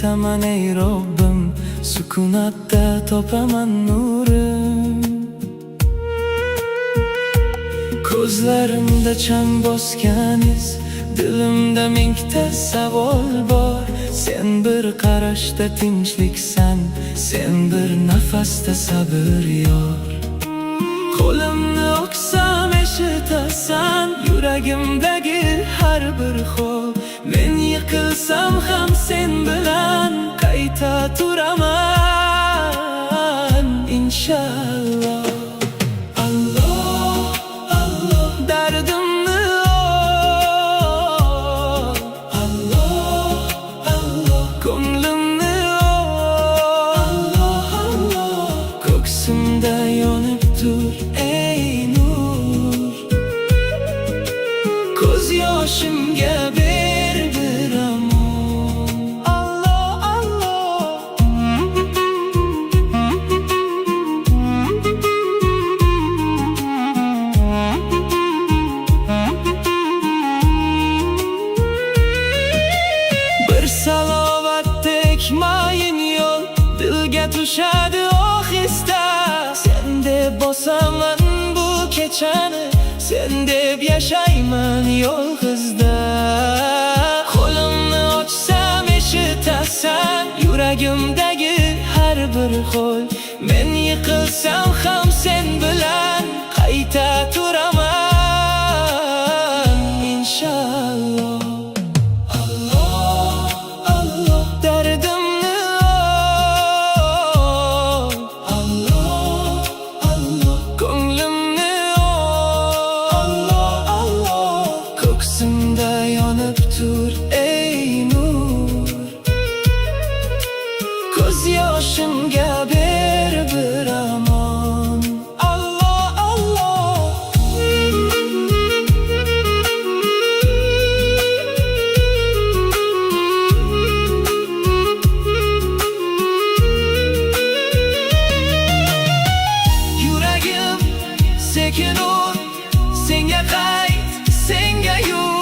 aytaman ey Robbim, sukunatda topaman nurim. Ko'zlarimda chang bosgan iz, dilimda mingta savol bor. Sen bir qarashda tinchliksan, sen bir nafasda sabr yor. Qo'limni o'ksam eshitasan, yuragimdagi har bir hol. Men yiqilsam ham sen bilan qayta turaman, inshaalloh. Ko'ksimda yonib tur ey nur, ko'z yoshimga ber bir amon. Alloh, Alloh. Bir salovatdek mayin yo'l, dilga tushadi ohista. Sen deb bosaman bu kechani, sen deb yashayman yolg'izda. Qo'limni ochsam eshitasan, yuragimdagi har bir hol. Men yiqilsam ham sen bilan qayta turaman, inshaalloh. Ko'ksimda yonib tur ey nur, ko'z yoshimga ber bir amon. Alloh, Alloh. Yuragim sekin ur, senga qayt, senga yur.